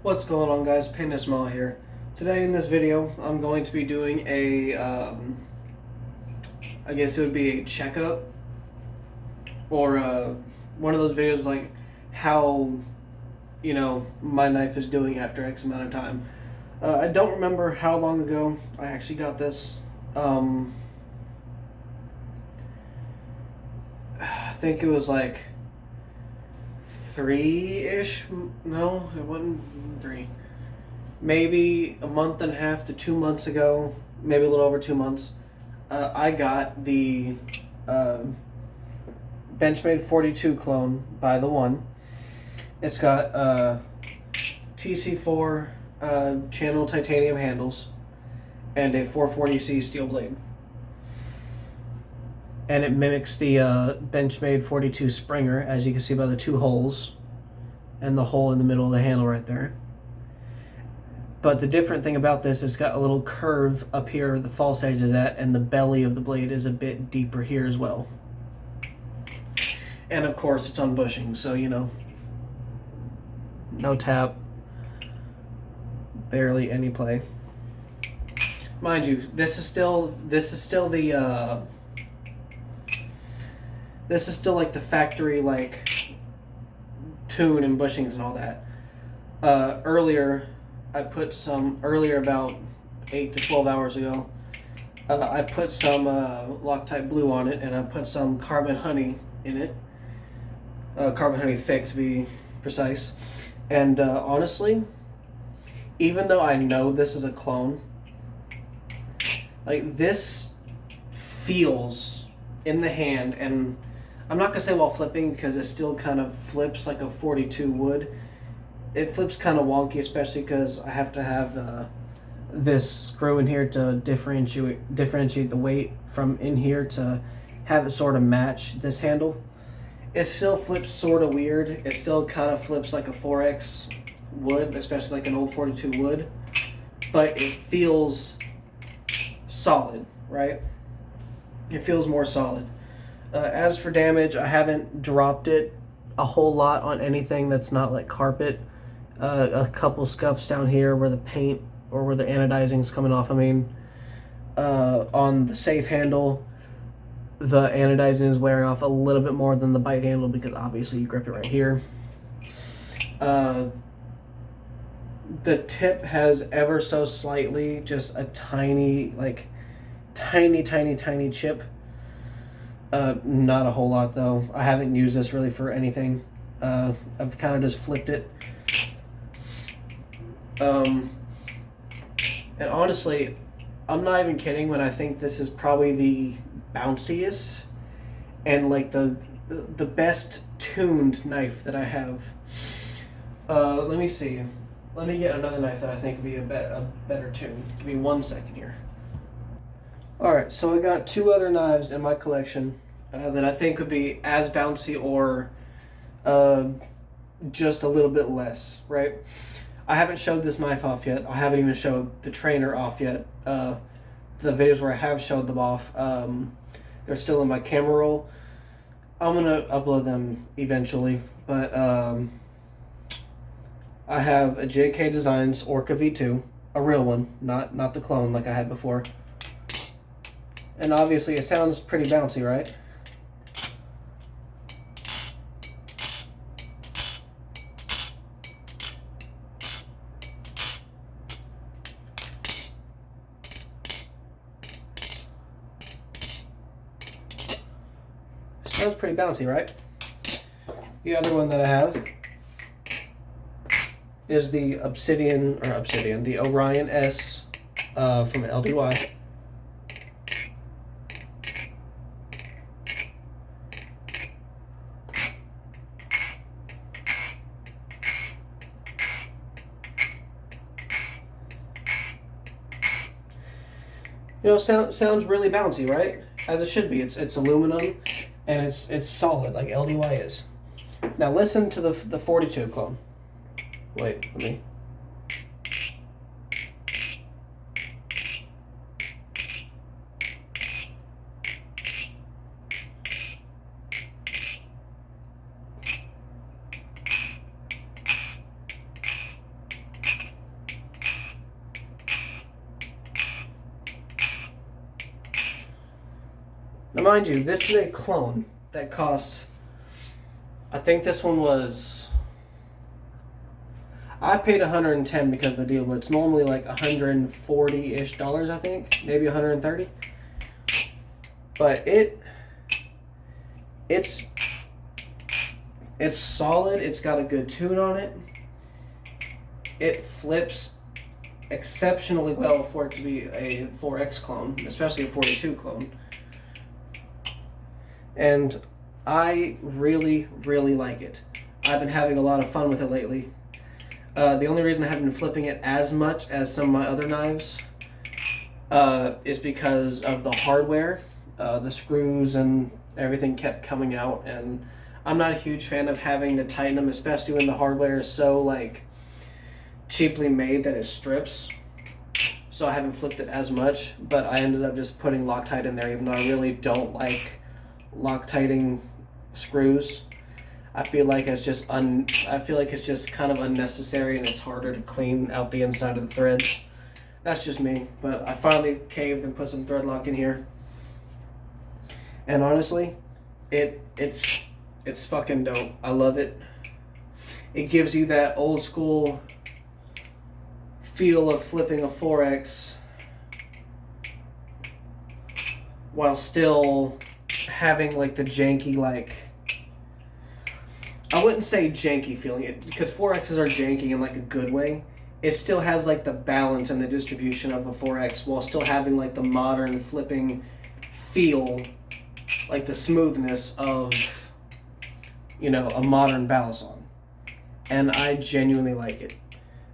What's going on, guys? Small here. Today in this video I'm going to be doing I guess it would be a checkup or one of those videos like how my knife is doing after X amount of time. I don't remember how long ago I actually got this. I think it was like three-ish. No, it wasn't three. Maybe a month and a half to 2 months ago, maybe a little over 2 months, I got the uh, Benchmade 42 clone by TheOne. It's got TC4 channel titanium handles and a 440C steel blade. And it mimics the Benchmade 42 Springer, as you can see by the two holes and the hole in the middle of the handle right there. But the different thing about this is it's got a little curve up here where the false edge is at, and the belly of the blade is a bit deeper here as well. And of course it's on bushing, so no tap, barely any play. Mind you, this is still like the factory tune and bushings and all that. Earlier about 8 to 12 hours ago, I put some Loctite Blue on it, and I put some Carbon Honey in it. Carbon Honey thick, to be precise. And honestly, even though I know this is a clone, this feels in the hand, and I'm not gonna say while flipping because it still kind of flips like a 42 would. It flips kind of wonky, especially because I have to have this screw in here to differentiate the weight from in here to have it sort of match this handle. It still flips sort of weird. It still kind of flips like a 4X would, especially like an old 42 would, but it feels solid, right? It feels more solid. As for damage, I haven't dropped it a whole lot on anything that's not like carpet. A couple scuffs down here where the paint or where the anodizing is coming off. On the safe handle, the anodizing is wearing off a little bit more than the bite handle because obviously you grip it right here. The tip has ever so slightly, just a tiny chip. Not a whole lot though. I haven't used this really for anything. I've kind of just flipped it. And honestly, I'm not even kidding when I think this is probably the bounciest and like the best tuned knife that I have. Let me see. Let me get another knife that I think would be a better tune. Give me 1 second here. Alright, so I got two other knives in my collection that I think would be as bouncy or just a little bit less, right? I haven't showed this knife off yet. I haven't even showed the trainer off yet. The videos where I have showed them off, they're still in my camera roll. I'm going to upload them eventually, but I have a JK Designs Orca V2, a real one, not the clone like I had before. And obviously it sounds pretty bouncy, right? Sounds pretty bouncy, right? The other one that I have is the the Orion S from LDY. Sounds really bouncy, right? As it should be. It's aluminum and it's solid like LDY is. Now listen to the 42 clone. Wait, let me. Now mind you, this is a clone that costs, I think this one was, I paid 110 because of the deal, but it's normally like 140-ish dollars, I think, maybe 130. But it's solid. It's got a good tune on it. It flips exceptionally well for it to be a 4X clone, especially a 42 clone. And I really, really like it. I've been having a lot of fun with it lately. The only reason I haven't been flipping it as much as some of my other knives is because of the hardware. The screws and everything kept coming out, and I'm not a huge fan of having to tighten them, especially when the hardware is so like cheaply made that it strips. So I haven't flipped it as much, but I ended up just putting Loctite in there, even though I really don't like Loctiting screws. I feel like it's just kind of unnecessary, and it's harder to clean out the inside of the threads. That's just me, but I finally caved and put some thread lock in here. And honestly, it's fucking dope. I love it. It gives you that old school feel of flipping a 4X while still having like the janky, like, I wouldn't say janky feeling it, because 4Xs are janky in like a good way. It still has like the balance and the distribution of a 4X while still having like the modern flipping feel, like the smoothness of, you know, a modern balisong. And I genuinely like it.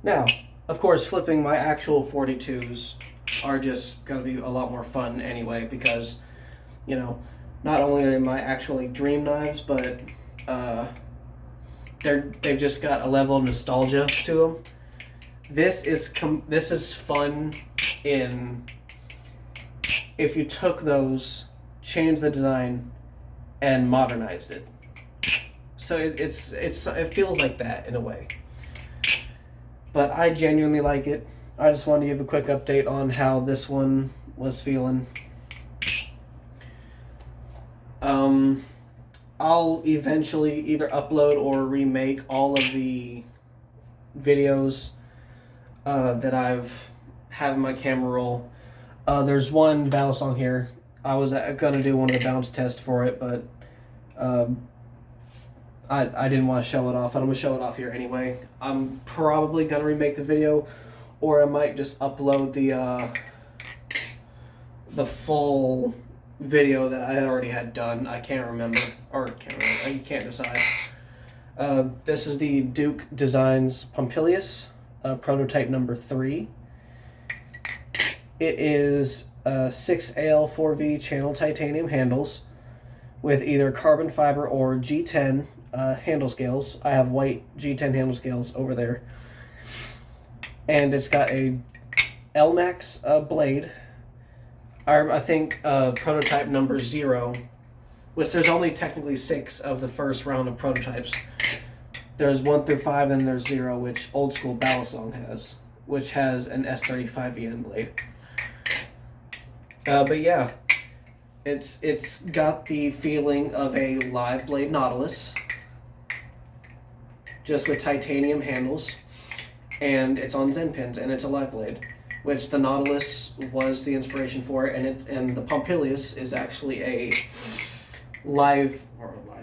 Now, of course, flipping my actual 42s are just going to be a lot more fun anyway, because, you know, not only are my actually dream knives, but they've just got a level of nostalgia to them. This is fun in if you took those, changed the design, and modernized it. So it feels like that in a way. But I genuinely like it. I just wanted to give a quick update on how this one was feeling. I'll eventually either upload or remake all of the videos that I've have in my camera roll. There's one balisong here. I was gonna do one of the bounce tests for it, but I didn't want to show it off. I'm gonna show it off here anyway. I'm probably gonna remake the video, or I might just upload the full video that I already had done. I can't remember, you can't decide. This is the Duke Designs Pompilius, prototype number 3. It is 6AL4V channel titanium handles with either carbon fiber or G10 handle scales. I have white G10 handle scales over there. And it's got a LMAX blade. I think prototype number 0, which there's only technically 6 of the first round of prototypes. There's 1 through 5, and there's 0, which old school balisong has, which has an S35VN blade. But yeah, it's got the feeling of a live blade Nautilus, just with titanium handles, and it's on Zen pins, and it's a live blade, which the Nautilus was the inspiration for it, and the Pompilius is actually a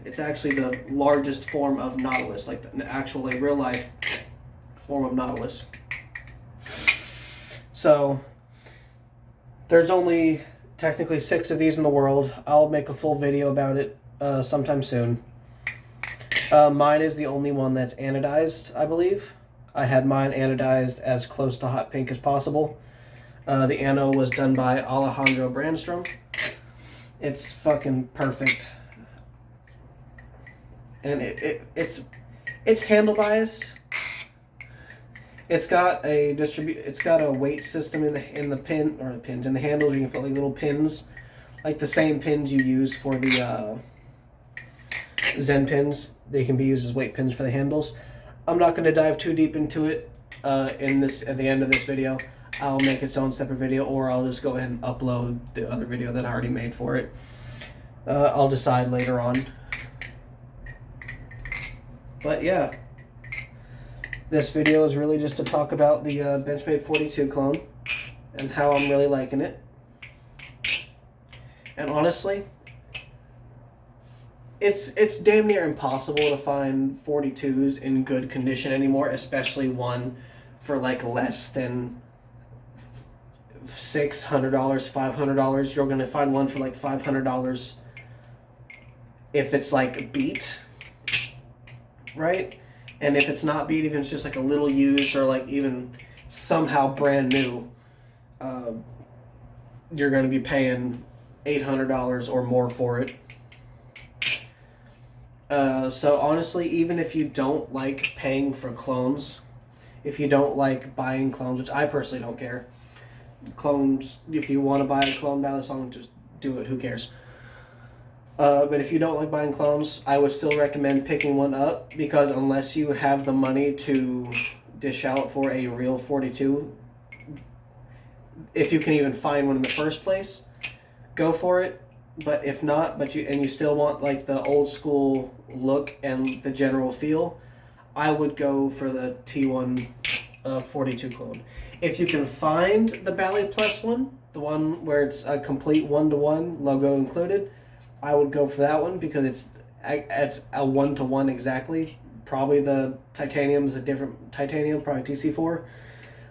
it's actually the largest form of Nautilus, like a real life form of Nautilus. So there's only technically 6 of these in the world. I'll make a full video about it sometime soon. Mine is the only one that's anodized, I believe. I had mine anodized as close to hot pink as possible. The ano was done by Alejandro Brandstrom. It's fucking perfect. And it's handle bias. It's got a weight system in the in the handles. You can put like little pins, like the same pins you use for the Zen pins. They can be used as weight pins for the handles. I'm not going to dive too deep into it at the end of this video. I'll make its own separate video, or I'll just go ahead and upload the other video that I already made for it. I'll decide later on. But yeah, this video is really just to talk about the Benchmade 42 clone and how I'm really liking it. And honestly, it's damn near impossible to find 42s in good condition anymore, especially one for like less than $600, $500. You're gonna find one for like $500 if it's like beat, right? And if it's not beat, even if it's just like a little used or like even somehow brand new, you're going to be paying $800 or more for it. So honestly, even if you don't like paying for clones, if you don't like buying clones, which I personally don't care, clones, if you want to buy a clone by the song, just do it, who cares? But if you don't like buying clones, I would still recommend picking one up, because unless you have the money to dish out for a real 42, if you can even find one in the first place, go for it. But if not, you still want like the old school look and the general feel, I would go for the T1 42 clone. If you can find the Ballet Plus one, the one where it's a complete 1-to-1 logo included, I would go for that one, because it's a 1-to-1 exactly. Probably the titanium is a different titanium, probably TC4,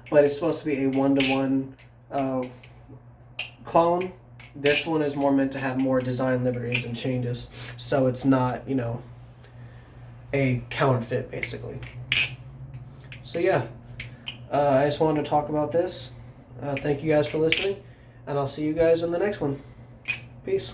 but it's supposed to be a 1-to-1 clone. This one is more meant to have more design liberties and changes, so it's not, a counterfeit basically. So yeah, I just wanted to talk about this. Thank you guys for listening, and I'll see you guys in the next one. Peace.